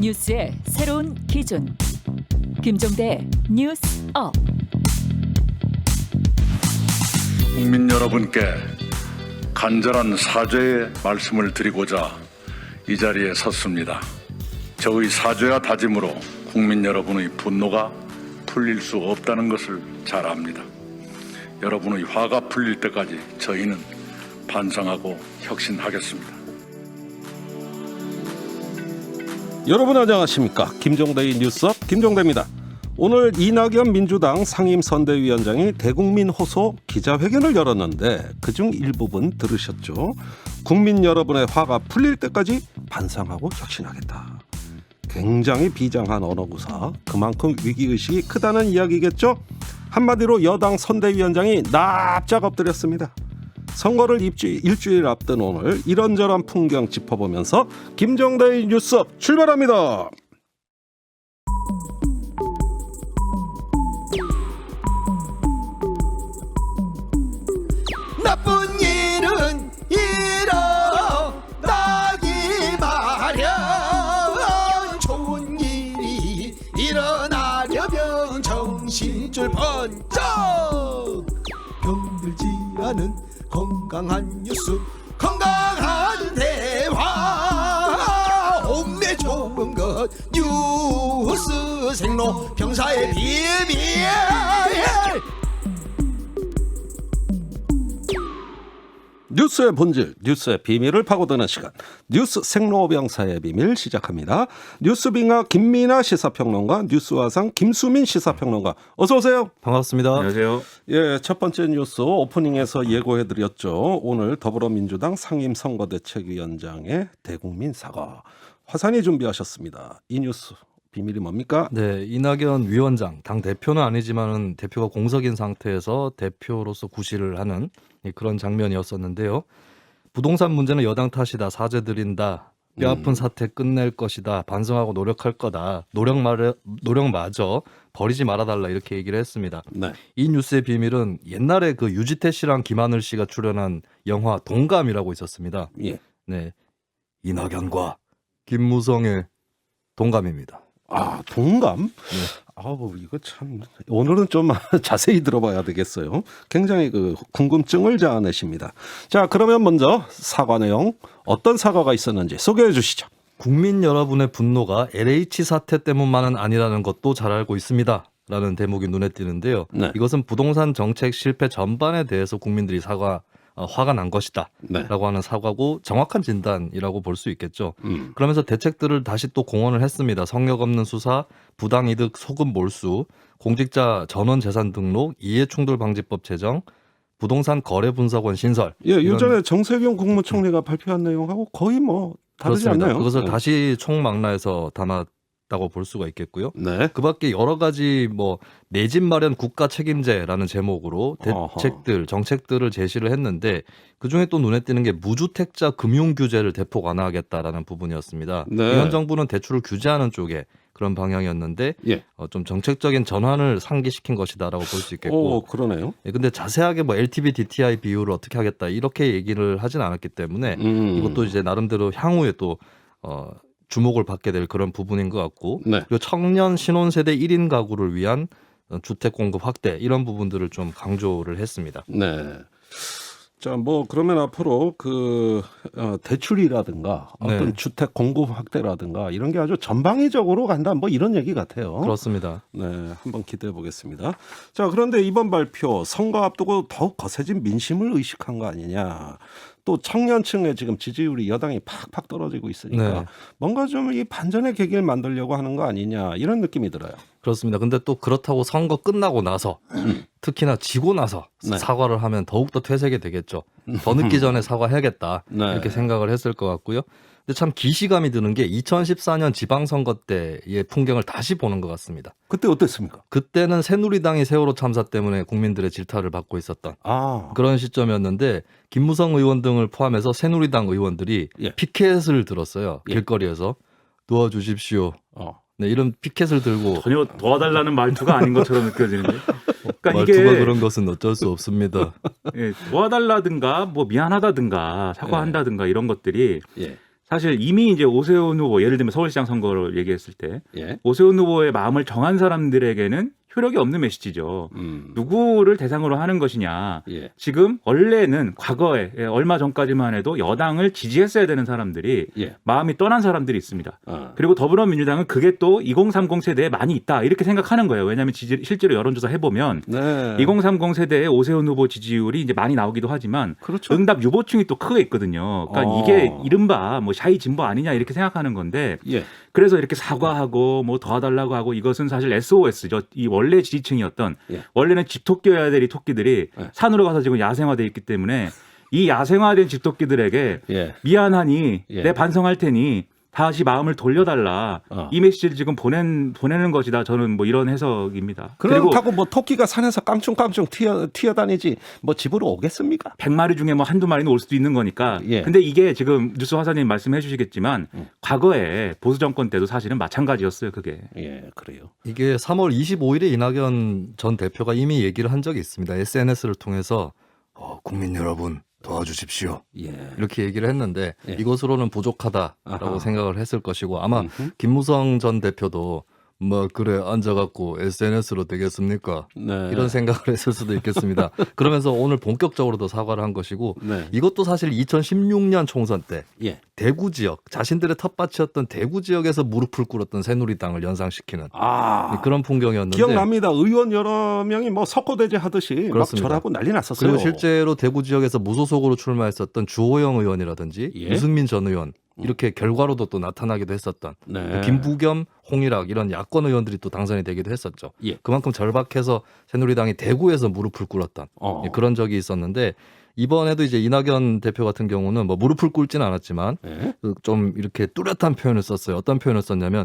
뉴스의 새로운 기준. 김종대 뉴스업. 국민 여러분께 간절한 사죄의 말씀을 드리고자 이 자리에 섰습니다. 저의 사죄와 다짐으로 국민 여러분의 분노가 풀릴 수 없다는 것을 잘 압니다. 여러분의 화가 풀릴 때까지 저희는 반성하고 혁신하겠습니다. 여러분 안녕하십니까? 김종대의 뉴스업 김종대입니다. 오늘 이낙연 민주당 상임선대위원장이 대국민 호소 기자회견을 열었는데 그중 일부분 들으셨죠? 국민 여러분의 화가 풀릴 때까지 반성하고 혁신하겠다. 굉장히 비장한 언어구사, 그만큼 위기의식이 크다는 이야기겠죠? 한마디로 여당 선대위원장이 납작 엎드렸습니다. 선거를 일주일 앞둔 오늘 이런저런 풍경 짚어보면서 김종대의 뉴스업 출발합니다. 나쁜 일은 일어나기 마련. 좋은 일이 일어나려면 정신줄 번쩍. 병들지 않은 건강한 뉴스, 건강한 대화. 옥내 좋은 것 뉴스 생로 병사의 비밀. 뉴스의 본질, 뉴스의 비밀을 파고드는 시간. 뉴스 생로병사의 비밀 시작합니다. 뉴스빙하 김민아 시사평론가, 뉴스화상 김수민 시사평론가. 어서 오세요. 반갑습니다. 안녕하세요. 예, 첫 번째 뉴스 오프닝에서 예고해드렸죠. 오늘 더불어민주당 상임선거대책위원장의 대국민 사과. 화산이 준비하셨습니다. 이 뉴스 비밀이 뭡니까? 네, 이낙연 위원장, 당 대표는 아니지만은 대표가 공석인 상태에서 대표로서 구실을 하는 그런 장면이었었는데요. 부동산 문제는 여당 탓이다, 사죄드린다, 뼈아픈 사태 끝낼 것이다, 반성하고 노력할 거다, 노력마저 버리지 말아달라 이렇게 얘기를 했습니다. 네. 이 뉴스의 비밀은 옛날에 그 유지태 씨랑 김하늘 씨가 출연한 영화 동감이라고 있었습니다. 예. 네, 이낙연과 김무성의 동감입니다. 아, 동감? 네. 아우, 이거 참 오늘은 좀 자세히 들어봐야 되겠어요. 굉장히 그 궁금증을 자아내십니다. 자, 그러면 먼저 사과 내용 어떤 사과가 있었는지 소개해 주시죠. 국민 여러분의 분노가 LH 사태 때문만은 아니라는 것도 잘 알고 있습니다. 라는 대목이 눈에 띄는데요. 네. 이것은 부동산 정책 실패 전반에 대해서 국민들이 화가 난 것이다. 네. 라고 하는 사과고 정확한 진단이라고 볼 수 있겠죠. 그러면서 대책들을 다시 또 공언을 했습니다. 성역 없는 수사, 부당이득 소급 몰수, 공직자 전원 재산 등록, 이해충돌방지법 제정, 부동산 거래분석원 신설. 예, 요전에 정세균 국무총리가 발표한 내용하고 거의 뭐 다르지 그렇습니다. 않나요? 그것을 네. 다시 총망라해서 담았다고 볼 수가 있겠고요. 네. 그밖에 여러 가지 뭐 내 집 마련 국가 책임제라는 제목으로 정책들을 제시를 했는데 그중에 또 눈에 띄는 게 무주택자 금융 규제를 대폭 완화하겠다라는 부분이었습니다. 네. 현 정부는 대출을 규제하는 쪽에 그런 방향이었는데 예. 좀 정책적인 전환을 상기시킨 것이다라고 볼 수 있겠고. 그러네요. 근데 자세하게 뭐 LTV, DTI 비율을 어떻게 하겠다 이렇게 얘기를 하진 않았기 때문에 이것도 이제 나름대로 향후에 또 주목을 받게 될 그런 부분인 것 같고. 네. 그리고 청년 신혼세대 1인 가구를 위한 주택 공급 확대 이런 부분들을 좀 강조를 했습니다. 네. 자, 뭐 그러면 앞으로 그 대출이라든가 어떤 네. 주택 공급 확대라든가 이런 게 아주 전방위적으로 간다, 뭐 이런 얘기 같아요. 그렇습니다. 네, 한번 기대해 보겠습니다. 자, 그런데 이번 발표 선거 앞두고 더욱 거세진 민심을 의식한 거 아니냐. 또 청년층의 지금 지지율이 여당이 팍팍 떨어지고 있으니까 네. 뭔가 좀 이 반전의 계기를 만들려고 하는 거 아니냐 이런 느낌이 들어요. 그렇습니다. 근데 또 그렇다고 선거 끝나고 나서 특히나 지고 나서 네. 사과를 하면 더욱더 퇴색이 되겠죠. 더 늦기 전에 사과해야겠다 네. 이렇게 생각을 했을 것 같고요. 근데 참 기시감이 드는 게 2014년 지방선거 때의 풍경을 다시 보는 것 같습니다. 그때 어땠습니까? 그때는 새누리당이 세월호 참사 때문에 국민들의 질타를 받고 있었던 그런 시점이었는데 김무성 의원 등을 포함해서 새누리당 의원들이 예. 피켓을 들었어요. 예. 길거리에서 도와주십시오. 네, 이런 피켓을 들고 전혀 도와달라는 말투가 아닌 것처럼 느껴지는데. 그러니까 말투가 이게 그런 것은 어쩔 수 없습니다. 도와달라든가 뭐 미안하다든가 사과한다든가 이런 것들이 예. 사실 이미 이제 오세훈 후보 예를 들면 서울시장 선거를 얘기했을 때 예. 오세훈 후보의 마음을 정한 사람들에게는 효력이 없는 메시지죠. 누구를 대상으로 하는 것이냐. 예. 지금 원래는 과거에 얼마 전까지만 해도 여당을 지지했어야 되는 사람들이 예. 마음이 떠난 사람들이 있습니다. 아. 그리고 더불어민주당은 그게 또 2030 세대에 많이 있다 이렇게 생각하는 거예요. 왜냐하면 실제로 여론조사 해보면 네. 2030 세대의 오세훈 후보 지지율이 이제 많이 나오기도 하지만 그렇죠. 응답 유보층이 또 크게 있거든요. 그러니까 이게 이른바 뭐 샤이 진보 아니냐 이렇게 생각하는 건데 예. 그래서 이렇게 사과하고 뭐 도와달라고 하고 이것은 사실 SOS죠. 이 원래 지지층이었던 예. 원래는 집토끼여야 될 이 토끼들이 예. 산으로 가서 지금 야생화돼 있기 때문에 이 야생화된 집토끼들에게 예. 미안하니 예. 내 반성할 테니 다시 마음을 돌려달라. 이 메시지를 지금 보내는 것이다. 저는 뭐 이런 해석입니다. 그리고 그렇다고 뭐 토끼가 산에서 깡충깡충 튀어다니지 뭐 집으로 오겠습니까? 100마리 중에 뭐 한두 마리는 올 수도 있는 거니까. 예. 근데 이게 지금 뉴스 화사님 말씀해 주시겠지만 과거에 보수 정권 때도 사실은 마찬가지였어요. 그게. 예, 그래요. 이게 3월 25일에 이낙연 전 대표가 이미 얘기를 한 적이 있습니다. SNS를 통해서 국민 여러분 도와주십시오. 예. 이렇게 얘기를 했는데 예. 이것으로는 부족하다라고 아하. 생각을 했을 것이고 아마 음흠. 김무성 전 대표도 뭐 그래 앉아갖고 SNS로 되겠습니까? 네. 이런 생각을 했을 수도 있겠습니다. 그러면서 오늘 본격적으로도 사과를 한 것이고 네. 이것도 사실 2016년 총선 때 예. 대구 지역 자신들의 텃밭이었던 대구 지역에서 무릎을 꿇었던 새누리당을 연상시키는 아. 그런 풍경이었는데 기억납니다. 의원 여러 명이 뭐 석고대제 하듯이 막 그렇습니다. 절하고 난리 났었어요. 그리고 실제로 대구 지역에서 무소속으로 출마했었던 주호영 의원이라든지 예. 유승민 전 의원 이렇게 결과로도 또 나타나기도 했었던 네. 또 김부겸, 홍일학 이런 야권 의원들이 또 당선이 되기도 했었죠. 예. 그만큼 절박해서 새누리당이 대구에서 무릎을 꿇었던 예, 그런 적이 있었는데 이번에도 이제 이낙연 대표 같은 경우는 뭐 무릎을 꿇지는 않았지만 예. 좀 이렇게 뚜렷한 표현을 썼어요. 어떤 표현을 썼냐면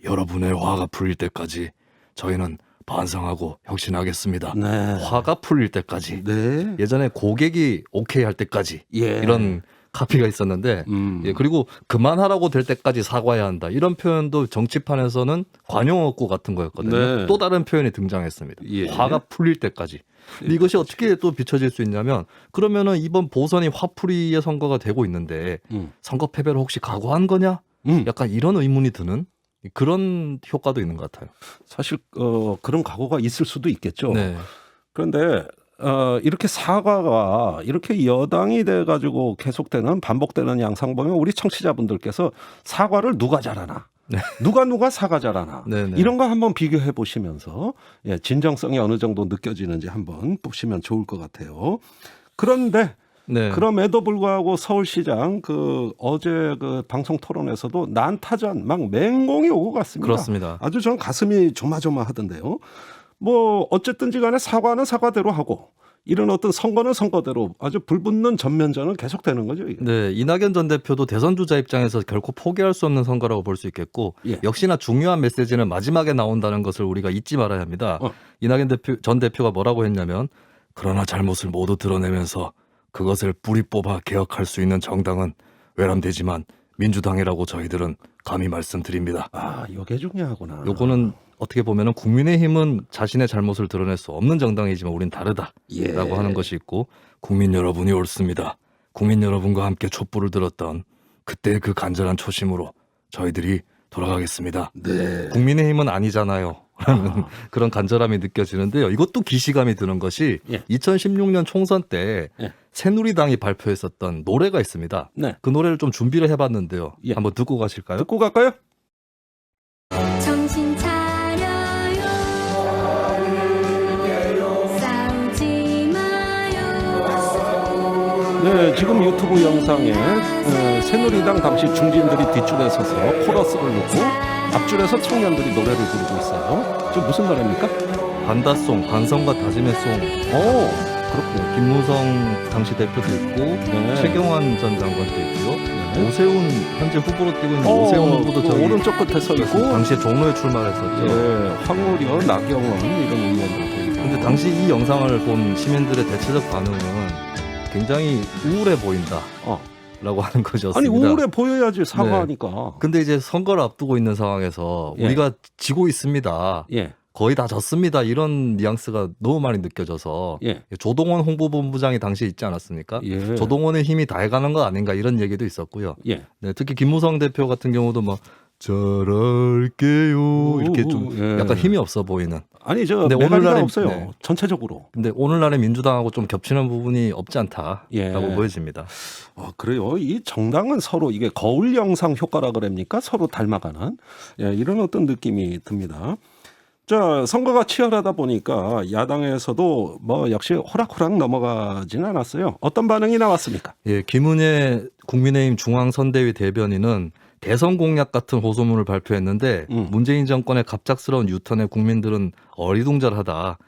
여러분의 화가 풀릴 때까지 저희는 반성하고 혁신하겠습니다. 네. 화가 풀릴 때까지. 네. 예전에 고객이 오케이 할 때까지 예. 이런 카피가 있었는데 예, 그리고 그만하라고 될 때까지 사과해야 한다. 이런 표현도 정치판에서는 관용어구 같은 거였거든요. 네. 또 다른 표현이 등장했습니다. 예. 화가 풀릴 때까지. 근데 이것이 어떻게 또 비춰질 수 있냐면 그러면은 이번 보선이 화풀이의 선거가 되고 있는데 선거 패배를 혹시 각오한 거냐? 약간 이런 의문이 드는 그런 효과도 있는 것 같아요. 사실 그런 각오가 있을 수도 있겠죠. 네. 그런데 이렇게 사과가 이렇게 여당이 돼가지고 계속되는 반복되는 양상 보면 우리 청취자분들께서 사과를 누가 잘하나, 네. 누가 사과 잘하나 네네. 이런 거 한번 비교해 보시면서 예, 진정성이 어느 정도 느껴지는지 한번 보시면 좋을 것 같아요. 그런데 네. 그럼에도 불구하고 서울시장 어제 그 방송 토론에서도 난타전 막 맹공이 오고 갔습니다. 그렇습니다. 아주 저는 가슴이 조마조마하던데요. 뭐 어쨌든지 간에 사과는 사과대로 하고 이런 어떤 선거는 선거대로 아주 불붙는 전면전은 계속되는 거죠. 이게. 네, 이낙연 전 대표도 대선 주자 입장에서 결코 포기할 수 없는 선거라고 볼 수 있겠고 예. 역시나 중요한 메시지는 마지막에 나온다는 것을 우리가 잊지 말아야 합니다. 이낙연 전 대표가 뭐라고 했냐면 그러나 잘못을 모두 드러내면서 그것을 뿌리 뽑아 개혁할 수 있는 정당은 외람되지만 민주당이라고 저희들은 감히 말씀드립니다. 아, 이게 중요하구나. 요거는 어떻게 보면은 국민의힘은 자신의 잘못을 드러낼 수 없는 정당이지만 우린 다르다라고 예. 하는 것이 있고 국민 여러분이 옳습니다. 국민 여러분과 함께 촛불을 들었던 그때 그 간절한 초심으로 저희들이 돌아가겠습니다. 네. 국민의힘은 아니잖아요. 라는 그런 간절함이 느껴지는데요. 이것도 기시감이 드는 것이 예. 2016년 총선 때 예. 새누리당이 발표했었던 노래가 있습니다. 네. 그 노래를 좀 준비를 해봤는데요. 예. 한번 듣고 가실까요? 듣고 갈까요? 정신 차려요 싸우지 마요 네, 지금 유튜브 영상에 새누리당 당시 중진들이 뒷줄에 서서 코러스를 놓고 앞줄에서 청년들이 노래를 부르고 있어요. 지금 무슨 노래입니까? 반다송, 반성과 다짐의 송. 오, 그렇군요. 김무성 당시 대표도 있고 네. 최경환 전 장관도 있고요. 네. 오세훈 현재 후보로 뛰고 있는 오세훈 후보도 그 저기 오른쪽 끝에 서 있고 당시에 종로에 출마했었죠. 예, 황우려, 나경원 이런 의원들도 있고. 근데 당시 이 영상을 본 시민들의 대체적 반응은 굉장히 우울해 보인다. 라고 하는 것이었습니다. 아니 우울해 보여야지 사과하니까. 근데 이제 선거를 앞두고 있는 상황에서 예. 우리가 지고 있습니다. 예. 거의 다 졌습니다. 이런 뉘앙스가 너무 많이 느껴져서 예. 조동원 홍보본부장이 당시에 있지 않았습니까? 예. 조동원의 힘이 다 해가는 거 아닌가 이런 얘기도 있었고요. 예. 네, 특히 김무성 대표 같은 경우도 막 잘할게요 이렇게 좀 예. 약간 힘이 없어 보이는. 아니 저 근데 메가리가 오늘날에- 없어요. 네. 전체적으로. 근데 오늘날의 민주당하고 좀 겹치는 부분이 없지 않다라고 예. 보여집니다. 그래요. 이 정당은 서로 이게 거울 영상 효과라 그럽니까? 서로 닮아가는 이런 어떤 느낌이 듭니다. 자, 선거가 치열하다 보니까 야당에서도 뭐 역시 호락호락 넘어가지는 않았어요. 어떤 반응이 나왔습니까? 예, 김은혜 국민의힘 중앙선대위 대변인은 대선 공약 같은 호소문을 발표했는데 문재인 정권의 갑작스러운 유턴에 국민들은 어리둥절하다.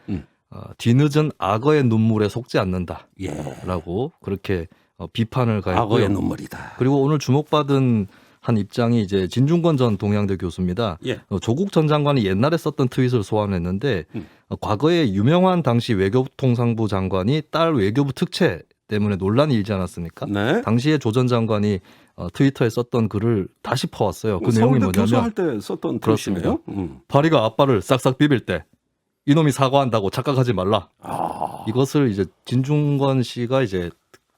뒤늦은 악어의 눈물에 속지 않는다라고 그렇게 비판을 가했고요. 악어의 눈물이다. 그리고 오늘 주목받은 한 입장이 이제 진중권 전 동양대 교수입니다. 예. 조국 전 장관이 옛날에 썼던 트윗을 소환했는데 과거에 유명한 당시 외교통상부 장관이 딸 외교부 특채 때문에 논란이 일지 않았습니까? 네. 당시에 조 전 장관이 트위터에 썼던 글을 다시 퍼왔어요. 그 내용이 서울대 뭐냐면 교수할 때 썼던 그렇습니다. 트윗이네요. 파리가 아빠를 싹싹 비빌 때 이놈이 사과한다고 착각하지 말라. 이것을 이제 진중권 씨가 이제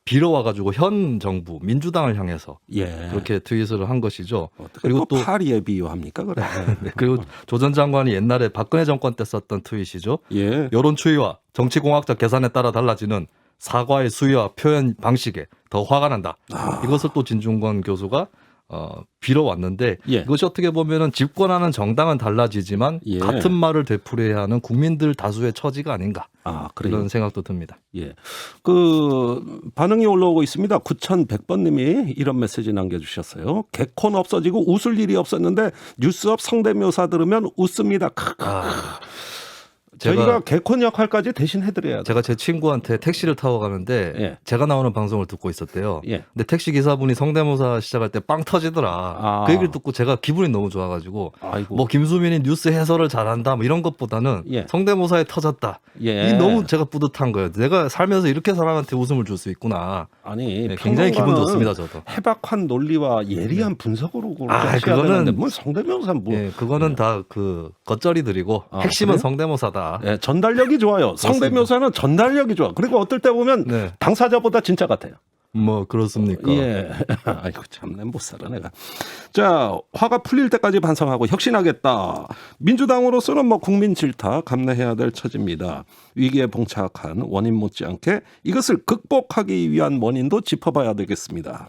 빌어와가지고 현 정부 민주당을 향해서 예. 그렇게 트윗을 한 것이죠. 그리고 또 파리에 비유합니까? 그래. 네, 그리고 조 전 장관이 옛날에 박근혜 정권 때 썼던 트윗이죠. 예. 여론 추이와 정치공학적 계산에 따라 달라지는 사과의 수위와 표현 방식에 더 화가 난다. 이것을 또 진중권 교수가 빌어왔는데 예. 이것이 어떻게 보면은 집권하는 정당은 달라지지만 예. 같은 말을 되풀이해야 하는 국민들 다수의 처지가 아닌가 그래요. 이런 생각도 듭니다. 예. 그 반응이 올라오고 있습니다. 9100번님이 이런 메시지 남겨주셨어요. 개콘 없어지고 웃을 일이 없었는데 뉴스업 성대묘사 들으면 웃습니다. 저희가 개콘 역할까지 대신 해드려야 돼요. 제가 제 친구한테 택시를 타고 가는데 예. 제가 나오는 방송을 듣고 있었대요. 예. 근데 택시 기사분이 성대모사 시작할 때 빵 터지더라. 그 얘기를 듣고 제가 기분이 너무 좋아가지고 아이고. 뭐 김수민이 뉴스 해설을 잘한다 뭐 이런 것보다는 예. 성대모사에 터졌다. 예. 이 너무 제가 뿌듯한 거예요. 내가 살면서 이렇게 사람한테 웃음을 줄 수 있구나. 아니 네, 굉장히 기분 평론가는 좋습니다. 저도. 해박한 논리와 예리한 분석으로 아, 그거는 그거는 뭐 성대묘사 뭐 예, 그거는 다 그 겉절이들이고 핵심은 그래요? 성대모사다. 예, 전달력이 좋아요. 성대묘사는 전달력이 좋아. 그리고 어떨 때 보면 네. 당사자보다 진짜 같아요. 뭐 그렇습니까? 예. 아이고 참내 못 살아 내가. 자, 화가 풀릴 때까지 반성하고 혁신하겠다. 민주당으로서는 뭐 국민 질타 감내해야 될 처지입니다. 위기에 봉착한 원인 못지않게 이것을 극복하기 위한 원인도 짚어봐야 되겠습니다.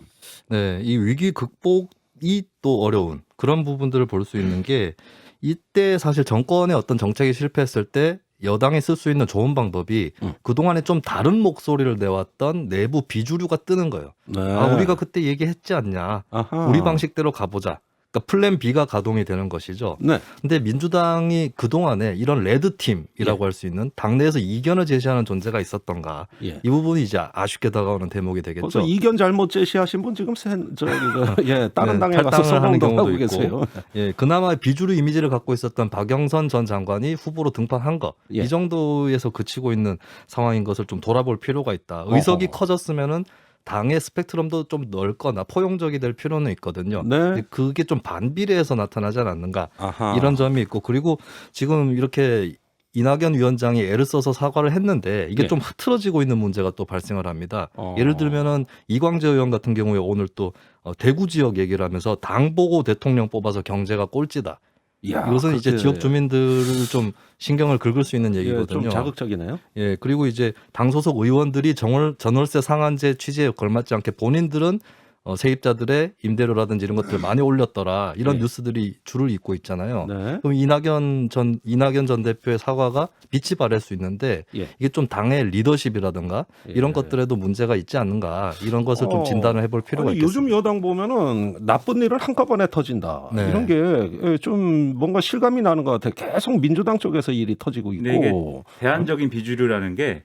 네, 이 위기 극복이 또 어려운 그런 부분들을 볼 수 있는 게 이때 사실 정권의 어떤 정책이 실패했을 때 여당이 쓸 수 있는 좋은 방법이 그동안에 좀 다른 목소리를 내왔던 내부 비주류가 뜨는 거예요. 네. 우리가 그때 얘기했지 않냐. 아하. 우리 방식대로 가보자. 그러니까 플랜 B가 가동이 되는 것이죠. 네. 근데 민주당이 그동안에 이런 레드팀이라고 할 수 있는 당내에서 이견을 제시하는 존재가 있었던가. 예. 이 부분이 이제 아쉽게 다가오는 대목이 되겠죠. 벌써 이견 잘못 제시하신 분 지금 다른 네, 당에 가서 탈당을 하는 소송도 경우도 하고 있고. 계세요. 예, 그나마 비주류 이미지를 갖고 있었던 박영선 전 장관이 후보로 등판한 거. 예. 이 정도에서 그치고 있는 상황인 것을 좀 돌아볼 필요가 있다. 의석이 커졌으면은 당의 스펙트럼도 좀 넓거나 포용적이 될 필요는 있거든요. 네. 근데 그게 좀 반비례해서 나타나지 않았는가. 아하. 이런 점이 있고 그리고 지금 이렇게 이낙연 위원장이 애를 써서 사과를 했는데 이게 예. 좀 흐트러지고 있는 문제가 또 발생을 합니다. 예를 들면은 이광재 의원 같은 경우에 오늘 또 대구 지역 얘기를 하면서 당 보고 대통령 뽑아서 경제가 꼴찌다. 이야, 이것은 이제 그게- 지역 주민들을 좀 신경을 긁을 수 있는 얘기거든요. 좀 자극적이네요. 예, 그리고 이제 당 소속 의원들이 전월세 상한제 취지에 걸맞지 않게 본인들은 세입자들의 임대료라든지 이런 것들 많이 올렸더라. 이런 네. 뉴스들이 줄을 잇고 있잖아요. 네. 그럼 이낙연 전 대표의 사과가 빛이 발할 수 있는데 예. 이게 좀 당의 리더십이라든가 이런 것들에도 문제가 있지 않는가 이런 것을 좀 진단을 해볼 필요가 아니, 있겠습니다. 요즘 여당 보면은 나쁜 일을 한꺼번에 터진다. 네. 이런 게 좀 뭔가 실감이 나는 것 같아요. 계속 민주당 쪽에서 일이 터지고 있고. 근데 이게 대안적인 비주류라는 게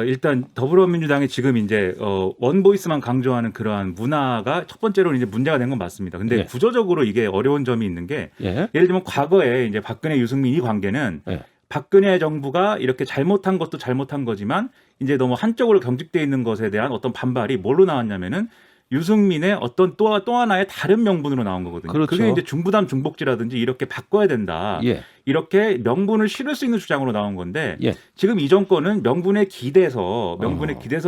일단 더불어민주당이 지금 이제 원보이스만 강조하는 그러한 문화가 첫 번째로 이제 문제가 된 건 맞습니다. 근데 예. 구조적으로 이게 어려운 점이 있는 게 예. 예를 들면 과거에 이제 박근혜 유승민 이 관계는 예. 박근혜 정부가 이렇게 잘못한 것도 잘못한 거지만 이제 너무 한쪽으로 경직돼 있는 것에 대한 어떤 반발이 뭘로 나왔냐면은 유승민의 어떤 또 하나의 다른 명분으로 나온 거거든요. 그렇죠. 그게 이제 중부담 중복지라든지 이렇게 바꿔야 된다. 예. 이렇게 명분을 실을 수 있는 주장으로 나온 건데 예. 지금 이 정권은 명분에 기대서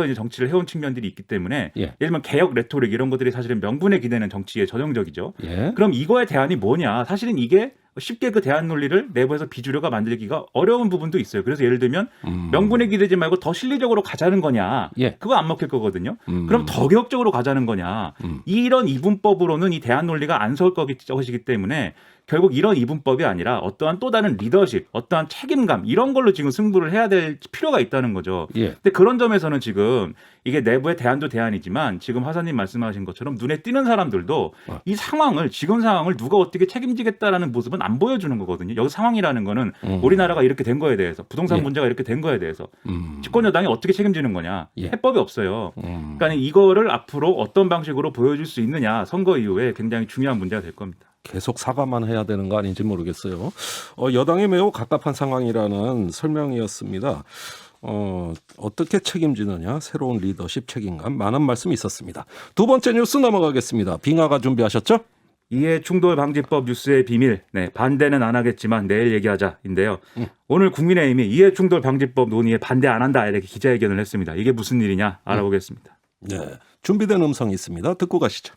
이제 정치를 해온 측면들이 있기 때문에 예. 예를 들면 개혁 레토릭 이런 것들이 사실은 명분에 기대는 정치에 전형적이죠. 예. 그럼 이거의 대안이 뭐냐? 사실은 이게 쉽게 그 대안 논리를 내부에서 비주류가 만들기가 어려운 부분도 있어요. 그래서 예를 들면 명분에 기대지 말고 더 실리적으로 가자는 거냐? 예. 그거 안 먹힐 거거든요. 그럼 더 개혁적으로 가자는 거냐? 이런 이분법으로는 이 대안 논리가 안 설 것이기 때문에 결국 이런 이분법이 아니라 어떠한 또 다른 리더십, 어떠한 책임감 이런 걸로 지금 승부를 해야 될 필요가 있다는 거죠. 예. 근데 그런 점에서는 지금 이게 내부의 대안도 대안이지만 지금 하사님 말씀하신 것처럼 눈에 띄는 사람들도 이 상황을 지금 상황을 누가 어떻게 책임지겠다라는 모습은 안 보여주는 거거든요. 여기 상황이라는 거는 우리나라가 이렇게 된 거에 대해서 부동산 예. 문제가 이렇게 된 거에 대해서 집권 여당이 어떻게 책임지는 거냐 예. 해법이 없어요. 그러니까 이거를 앞으로 어떤 방식으로 보여줄 수 있느냐 선거 이후에 굉장히 중요한 문제가 될 겁니다. 계속 사과만 해야 되는 거 아닌지 모르겠어요. 여당이 매우 갑갑한 상황이라는 설명이었습니다. 어떻게 책임지느냐, 새로운 리더십 책임감, 많은 말씀이 있었습니다. 두 번째 뉴스 넘어가겠습니다. 빙하가 준비하셨죠? 이해충돌방지법 뉴스의 비밀, 네, 반대는 안 하겠지만 내일 얘기하자인데요. 오늘 국민의힘이 이해충돌방지법 논의에 반대 안 한다 이렇게 기자회견을 했습니다. 이게 무슨 일이냐 알아보겠습니다. 네, 준비된 음성이 있습니다. 듣고 가시죠.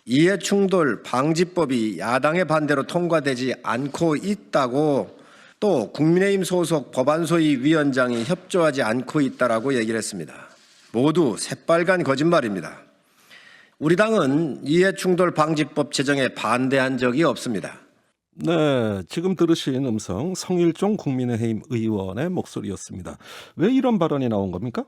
이해충돌 방지법이 야당의 반대로 통과되지 않고 있다고 또 국민의힘 소속 법안소위 위원장이 협조하지 않고 있다라고 얘기를 했습니다. 모두 새빨간 거짓말입니다. 우리 당은 이해충돌 방지법 제정에 반대한 적이 없습니다. 네, 지금 들으신 음성 성일종 국민의힘 의원의 목소리였습니다. 왜 이런 발언이 나온 겁니까?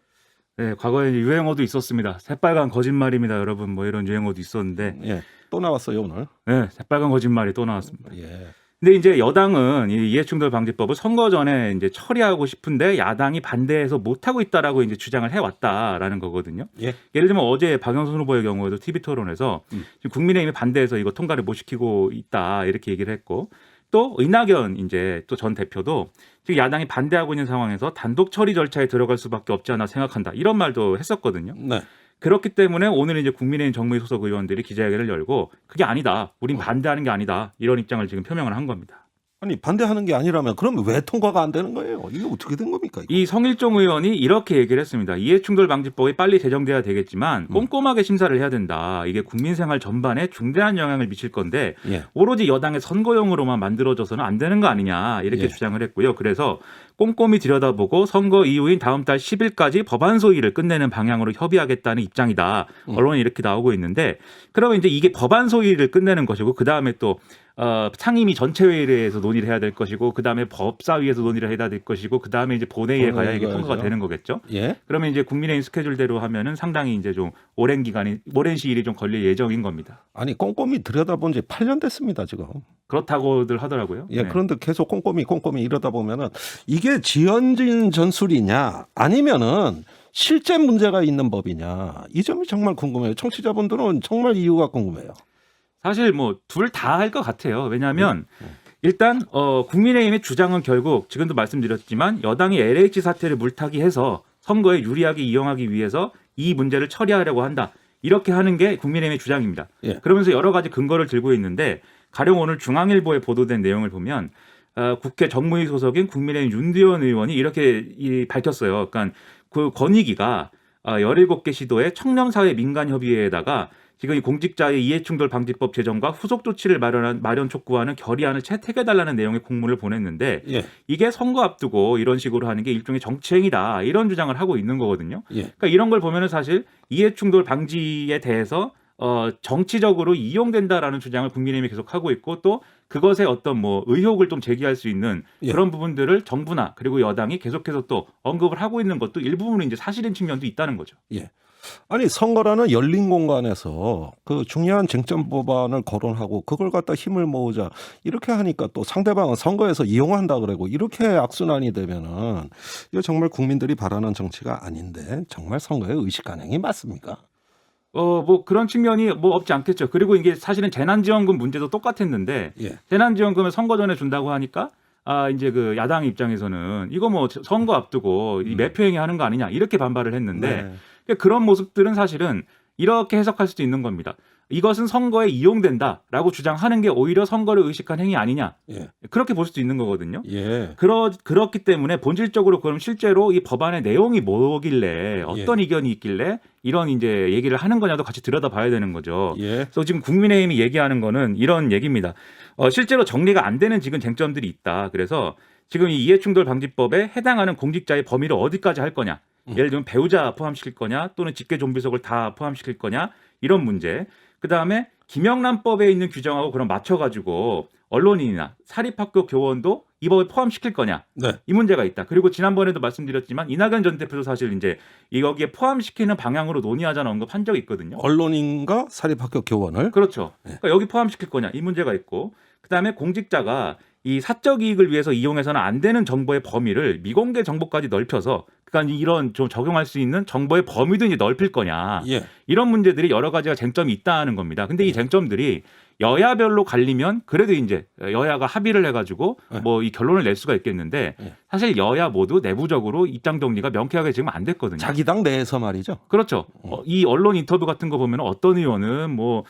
네, 과거에 유행어도 있었습니다. 새빨간 거짓말입니다, 여러분. 뭐 이런 유행어도 있었는데, 예, 또 나왔어요 오늘. 네, 새빨간 거짓말이 또 나왔습니다. 예. 근데 이제 여당은 이 이해충돌 방지법을 선거 전에 이제 처리하고 싶은데 야당이 반대해서 못 하고 있다라고 이제 주장을 해왔다라는 거거든요. 예. 예를 들면 어제 박영선 후보의 경우에도 TV 토론에서 지금 국민의힘이 반대해서 이거 통과를 못 시키고 있다 이렇게 얘기를 했고. 또 이낙연 이제 또 전 대표도 지금 야당이 반대하고 있는 상황에서 단독 처리 절차에 들어갈 수밖에 없지 않나 생각한다 이런 말도 했었거든요. 네. 그렇기 때문에 오늘 이제 국민의힘 정무위 소속 의원들이 기자회견을 열고 그게 아니다, 우린 반대하는 게 아니다 이런 입장을 지금 표명을 한 겁니다. 아니 반대하는 게 아니라면 그럼 왜 통과가 안 되는 거예요? 이게 어떻게 된 겁니까? 이거? 이 성일종 의원이 이렇게 얘기를 했습니다. 이해충돌 방지법이 빨리 제정돼야 되겠지만 꼼꼼하게 심사를 해야 된다. 이게 국민 생활 전반에 중대한 영향을 미칠 건데 예. 오로지 여당의 선거용으로만 만들어져서는 안 되는 거 아니냐 이렇게 예. 주장을 했고요. 그래서 꼼꼼히 들여다보고 선거 이후인 다음 달 10일까지 법안 소위를 끝내는 방향으로 협의하겠다는 입장이다. 언론에 이렇게 나오고 있는데 그러면 이제 이게 법안 소위를 끝내는 것이고 그 다음에 또 상임위 전체회의에서 논의를 해야 될 것이고 그 다음에 법사위에서 논의를 해야 될 것이고 그 다음에 이제 본회의에 가야 이게 통과가 되는 거겠죠. 예. 그러면 이제 국민의힘 스케줄대로 하면은 상당히 이제 좀 오랜 시일이 좀 걸릴 예정인 겁니다. 아니 꼼꼼히 들여다본 지 8년 됐습니다 지금. 그렇다고들 하더라고요. 예, 네. 그런데 계속 꼼꼼히 이러다 보면은 이게 지연진 전술이냐 아니면은 실제 문제가 있는 법이냐 이 점이 정말 궁금해요. 청취자분들은 정말 이유가 궁금해요. 사실 뭐 둘 다 할 것 같아요. 왜냐하면 일단 국민의힘의 주장은 결국 지금도 말씀드렸지만 여당이 LH 사태를 물타기해서 선거에 유리하게 이용하기 위해서 이 문제를 처리하려고 한다. 이렇게 하는 게 국민의힘의 주장입니다. 예. 그러면서 여러 가지 근거를 들고 있는데 가령 오늘 중앙일보에 보도된 내용을 보면 국회 정무위 소속인 국민의힘 윤두현 의원이 이렇게 밝혔어요. 그러니까 그 권익위가 17개 시도의 청렴사회 민간협의회에다가 지금 이 공직자의 이해충돌 방지법 제정과 후속 조치를 마련 촉구하는 결의안을 채택해달라는 내용의 공문을 보냈는데 예. 이게 선거 앞두고 이런 식으로 하는 게 일종의 정치행위다 이런 주장을 하고 있는 거거든요. 예. 그러니까 이런 걸 보면은 사실 이해충돌 방지에 대해서 정치적으로 이용된다라는 주장을 국민의힘이 계속 하고 있고 또 그것에 어떤 뭐 의혹을 좀 제기할 수 있는 예. 그런 부분들을 정부나 그리고 여당이 계속해서 또 언급을 하고 있는 것도 일부분은 이제 사실인 측면도 있다는 거죠. 예. 아니 선거라는 열린 공간에서 그 중요한 쟁점 법안을 거론하고 그걸 갖다 힘을 모으자 이렇게 하니까 또 상대방은 선거에서 이용한다 그러고 이렇게 악순환이 되면은 이거 정말 국민들이 바라는 정치가 아닌데 정말 선거에 의식간행이 맞습니까? 뭐 그런 측면이 뭐 없지 않겠죠. 그리고 이게 사실은 재난지원금 문제도 똑같았는데 예. 재난지원금을 선거 전에 준다고 하니까 이제 그 야당 입장에서는 이거 뭐 선거 앞두고 이 매표행위 하는 거 아니냐 이렇게 반발을 했는데 네. 그런 모습들은 사실은 이렇게 해석할 수도 있는 겁니다. 이것은 선거에 이용된다라고 주장하는 게 오히려 선거를 의식한 행위 아니냐. 예. 그렇게 볼 수도 있는 거거든요. 예. 그렇기 때문에 본질적으로 그럼 실제로 이 법안의 내용이 뭐길래 어떤 의견이 있길래 이런 이제 얘기를 하는 거냐도 같이 들여다봐야 되는 거죠. 예. 그래서 지금 국민의힘이 얘기하는 거는 이런 얘기입니다. 실제로 정리가 안 되는 지금 쟁점들이 있다. 그래서 지금 이 이해충돌방지법에 해당하는 공직자의 범위를 어디까지 할 거냐. 예를 들면 배우자 포함시킬 거냐 또는 직계 좀비속을 다 포함시킬 거냐 이런 문제. 그다음에 김영란법에 있는 규정하고 그럼 맞춰가지고 언론인이나 사립학교 교원도 이 법에 포함시킬 거냐. 네. 이 문제가 있다. 그리고 지난번에도 말씀드렸지만 이낙연 전 대표도 사실 이제 여기에 포함시키는 방향으로 논의하자는 언급한 적이 있거든요. 언론인과 사립학교 교원을 그렇죠. 그러니까 여기 포함시킬 거냐 이 문제가 있고 그다음에 공직자가 이 사적 이익을 위해서 이용해서는 안 되는 정보의 범위를 미공개 정보까지 넓혀서 그러니까 이런 좀 적용할 수 있는 정보의 범위도 이제 넓힐 거냐. 예. 이런 문제들이 여러 가지가 쟁점이 있다는 겁니다. 근데 이 쟁점들이 여야별로 갈리면 그래도 이제 여야가 합의를 해가지고 뭐 이 결론을 낼 수가 있겠는데 사실 여야 모두 내부적으로 입장 정리가 명쾌하게 지금 안 됐거든요. 자기 당 내에서 말이죠. 그렇죠. 이 언론 인터뷰 같은 거 보면 어떤 의원은 뭐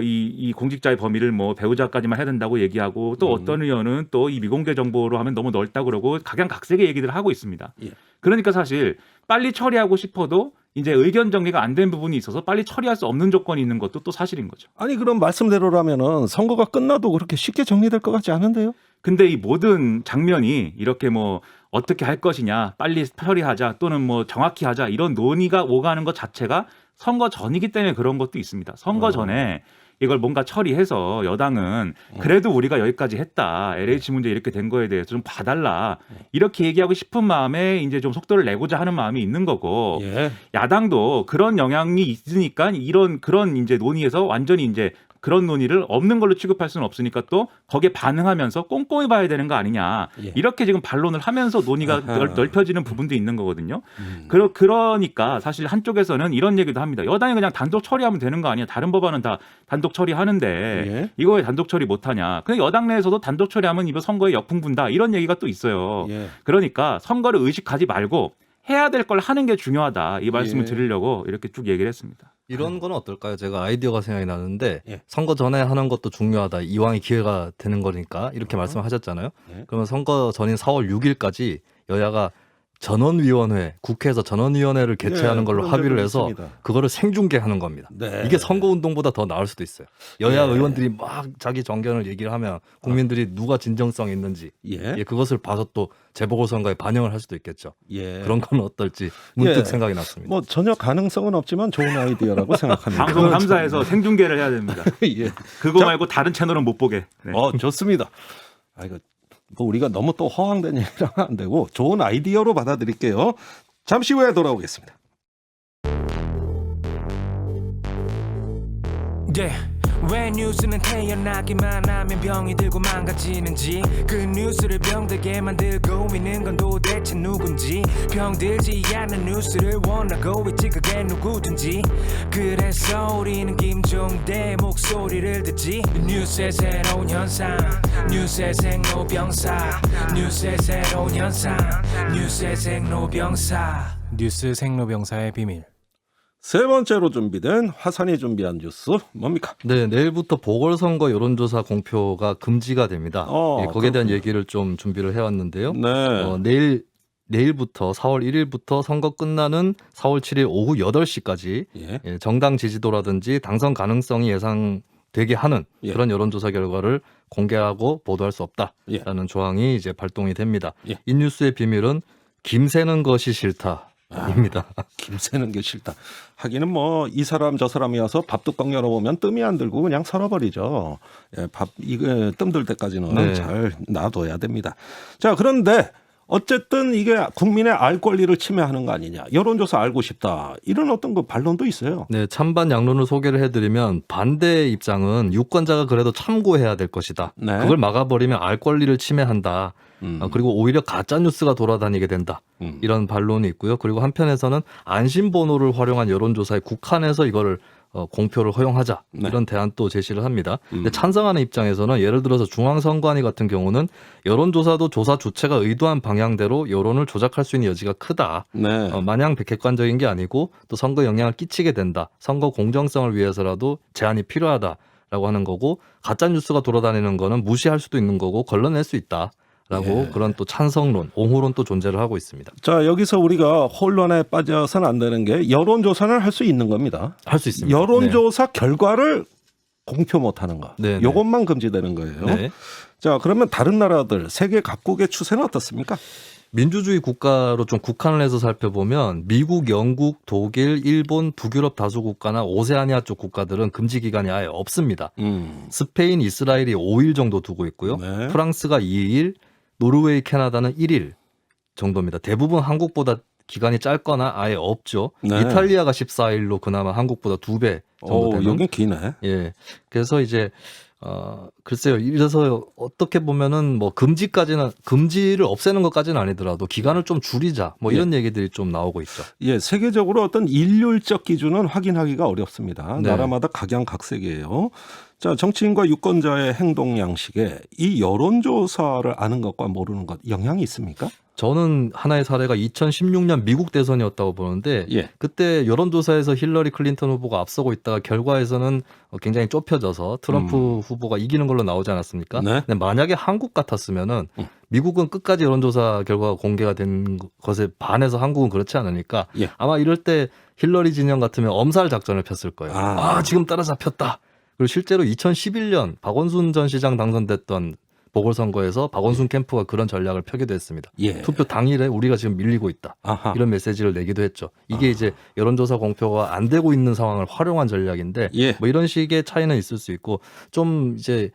이 공직자의 범위를 뭐 배우자까지만 해야 된다고 얘기하고 또 어떤 의원은 또 이 미공개 정보로 하면 너무 넓다 그러고 각양각색의 얘기들을 하고 있습니다. 예. 그러니까 사실 빨리 처리하고 싶어도 이제 의견 정리가 안 된 부분이 있어서 빨리 처리할 수 없는 조건이 있는 것도 또 사실인 거죠. 아니 그럼 말씀대로라면은 선거가 끝나도 그렇게 쉽게 정리될 것 같지 않은데요? 근데 이 모든 장면이 이렇게 뭐 어떻게 할 것이냐, 빨리 처리하자 또는 뭐 정확히 하자 이런 논의가 오가는 것 자체가 선거 전이기 때문에 그런 것도 있습니다. 선거 전에 이걸 뭔가 처리해서 여당은 그래도 우리가 여기까지 했다. LH 문제 이렇게 된 거에 대해서 좀 봐달라. 이렇게 얘기하고 싶은 마음에 이제 좀 속도를 내고자 하는 마음이 있는 거고 예. 야당도 그런 영향이 있으니까 그런 이제 논의에서 완전히 이제 그런 논의를 없는 걸로 취급할 수는 없으니까 또 거기에 반응하면서 꼼꼼히 봐야 되는 거 아니냐. 예. 이렇게 지금 반론을 하면서 논의가 아하. 넓혀지는 부분도 있는 거거든요. 그러니까 사실 한쪽에서는 이런 얘기도 합니다. 여당이 그냥 단독 처리하면 되는 거 아니야. 다른 법안은 다 단독 처리하는데 예. 이거 왜 단독 처리 못하냐. 그냥 여당 내에서도 단독 처리하면 이거 선거에 역풍 분다. 이런 얘기가 또 있어요. 예. 그러니까 선거를 의식하지 말고 해야 될 걸 하는 게 중요하다. 이 말씀을 예. 드리려고 이렇게 쭉 얘기를 했습니다. 이런 건 어떨까요? 제가 아이디어가 생각이 나는데 예. 선거 전에 하는 것도 중요하다. 이왕이 기회가 되는 거니까 이렇게 말씀하셨잖아요. 예. 그러면 선거 전인 4월 6일까지 여야가 전원위원회, 국회에서 전원위원회를 개최하는 네, 걸로 그런 합의를 적이 해서 있습니다. 그거를 생중계하는 겁니다. 네. 이게 선거운동보다 더 나을 수도 있어요. 여야 예. 의원들이 막 자기 정견을 얘기를 하면 국민들이 누가 진정성이 있는지 예. 그것을 봐서 또 재보궐선거에 반영을 할 수도 있겠죠. 예. 그런 건 어떨지 문득 예. 생각이 났습니다. 뭐 전혀 가능성은 없지만 좋은 아이디어라고 생각합니다. 방송 3사에서 생중계를 해야 됩니다. 예. 그거 말고 다른 채널은 못 보게. 네. 좋습니다. 아 이거 뭐 우리가 너무 또 허황된 얘기를 하면 안 되고 좋은 아이디어로 받아들일게요. 잠시 후에 돌아오겠습니다. 왜 뉴스는 태어나기만 하면 병이 들고 망가지는지 그 뉴스를 병들게 만들고 있는 건 도대체 누군지 병들지 않는 뉴스를 원하고 있지 그게 누구든지 그래서 우리는 김종대 목소리를 듣지 뉴스의 새로운 현상 뉴스의 생로병사 뉴스의 새로운 현상 뉴스의 생로병사 뉴스 생로병사의 비밀 세 번째로 준비된 화산이 준비한 뉴스 뭡니까? 네, 내일부터 보궐선거 여론조사 공표가 금지가 됩니다. 예, 거기에 대한 얘기를 좀 준비를 해왔는데요. 네. 내일부터 4월 1일부터 선거 끝나는 4월 7일 오후 8시까지 예. 예, 정당 지지도라든지 당선 가능성이 예상되게 하는 예. 그런 여론조사 결과를 공개하고 보도할 수 예. 없다라는 조항이 이제 발동이 됩니다. 예. 이 뉴스의 비밀은 김새는 것이 싫다. 입니다. 김새는 게 싫다. 하기는 뭐 이 사람 저 사람이 와서 밥뚜껑 열어보면 뜸이 안 들고 그냥 설어버리죠. 예, 이거 뜸들 때까지는 네. 잘 놔둬야 됩니다. 자, 그런데 어쨌든 이게 국민의 알 권리를 침해하는 거 아니냐. 여론조사 알고 싶다. 이런 어떤 그 반론도 있어요. 네, 찬반 양론을 소개를 해드리면 반대 입장은 유권자가 그래도 참고해야 될 것이다. 네. 그걸 막아버리면 알 권리를 침해한다. 그리고 오히려 가짜 뉴스가 돌아다니게 된다. 이런 반론이 있고요. 그리고 한편에서는 안심번호를 활용한 여론조사에 국한해서 이거를 공표를 허용하자 네. 이런 대안도 제시를 합니다. 근데 찬성하는 입장에서는 예를 들어서 중앙선관위 같은 경우는 여론조사도 조사 주체가 의도한 방향대로 여론을 조작할 수 있는 여지가 크다. 네. 마냥 백객관적인 게 아니고 또 선거 영향을 끼치게 된다. 선거 공정성을 위해서라도 제한이 필요하다라고 하는 거고 가짜 뉴스가 돌아다니는 거는 무시할 수도 있는 거고 걸러낼 수 있다. 라고 그런 또 찬성론, 옹호론 또 존재를 하고 있습니다. 자, 여기서 우리가 혼란에 빠져서는 안 되는 게 여론조사를 할 수 있는 겁니다. 할 수 있습니다. 여론조사 결과를 공표 못하는 거. 네, 네. 요것만 금지되는 거예요. 네. 자, 그러면 다른 나라들 세계 각국의 추세는 어떻습니까? 민주주의 국가로 좀 국한을 해서 살펴보면 미국, 영국, 독일, 일본, 북유럽 다수 국가나 오세아니아 쪽 국가들은 금지 기간이 아예 없습니다. 스페인, 이스라엘이 5일 정도 두고 있고요. 네. 프랑스가 2일, 노르웨이, 캐나다는 1일 정도입니다. 대부분 한국보다 기간이 짧거나 아예 없죠. 네. 이탈리아가 14일로 그나마 한국보다 2배 정도 되는. 여긴 기네. 예. 그래서 이제 글쎄요. 이래서 어떻게 보면은 뭐 금지를 없애는 것까지는 아니더라도 기간을 좀 줄이자 뭐 이런 얘기들이 좀 나오고 있죠. 예, 세계적으로 어떤 일률적 기준은 확인하기가 어렵습니다. 네. 나라마다 각양각색이에요. 자, 정치인과 유권자의 행동 양식에 이 여론조사를 아는 것과 모르는 것 영향이 있습니까? 저는 하나의 사례가 2016년 미국 대선이었다고 보는데 예. 그때 여론조사에서 힐러리 클린턴 후보가 앞서고 있다가 결과에서는 굉장히 좁혀져서 트럼프 후보가 이기는 걸로 나오지 않았습니까? 네. 근데 만약에 한국 같았으면은 미국은 끝까지 여론조사 결과가 공개가 된 것에 반해서 한국은 그렇지 않으니까 예. 아마 이럴 때 힐러리 진영 같으면 엄살 작전을 폈을 거예요. 지금 따라잡혔다. 그리고 실제로 2011년 박원순 전 시장 당선됐던 보궐선거에서 박원순 캠프가 그런 전략을 펴기도 했습니다. 예. 투표 당일에 우리가 지금 밀리고 있다. 아하. 이런 메시지를 내기도 했죠. 이게 이제 여론조사 공표가 안 되고 있는 상황을 활용한 전략인데 예. 뭐 이런 식의 차이는 있을 수 있고 좀 이제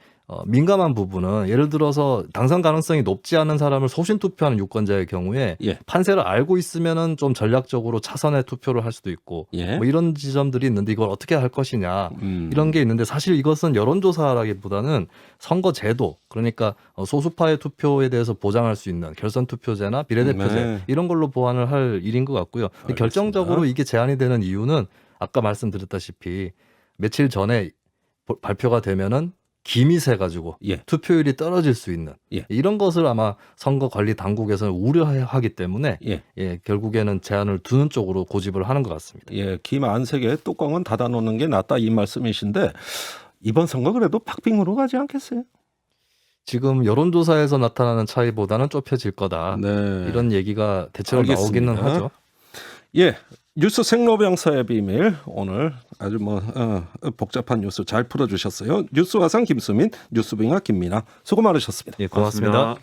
민감한 부분은 예를 들어서 당선 가능성이 높지 않은 사람을 소신 투표하는 유권자의 경우에 예. 판세를 알고 있으면은 좀 전략적으로 차선의 투표를 할 수도 있고 예. 뭐 이런 지점들이 있는데 이걸 어떻게 할 것이냐 음. 이런 게 있는데 사실 이것은 여론조사라기보다는 선거 제도 그러니까 소수파의 투표에 대해서 보장할 수 있는 결선 투표제나 비례대표제 네. 이런 걸로 보완을 할 일인 것 같고요. 근데 결정적으로 이게 제한이 되는 이유는 아까 말씀드렸다시피 며칠 전에 발표가 되면은 김이 새 가지고 예. 투표율이 떨어질 수 있는 예. 이런 것을 아마 선거관리 당국에서는 우려하기 때문에 예. 결국에는 제한을 두는 쪽으로 고집을 하는 것 같습니다. 예, 김 안색에 뚜껑은 닫아놓는 게 낫다 이 말씀이신데 이번 선거 그래도 박빙으로 가지 않겠어요? 지금 여론조사에서 나타나는 차이보다는 좁혀질 거다. 네. 이런 얘기가 대체로 알겠습니다. 나오기는 하죠. 예, 뉴스 생로병사의 비밀 오늘 아주 복잡한 뉴스 잘 풀어주셨어요. 뉴스 화상 김수민, 뉴스빙하 김민아 수고 많으셨습니다. 예, 고맙습니다.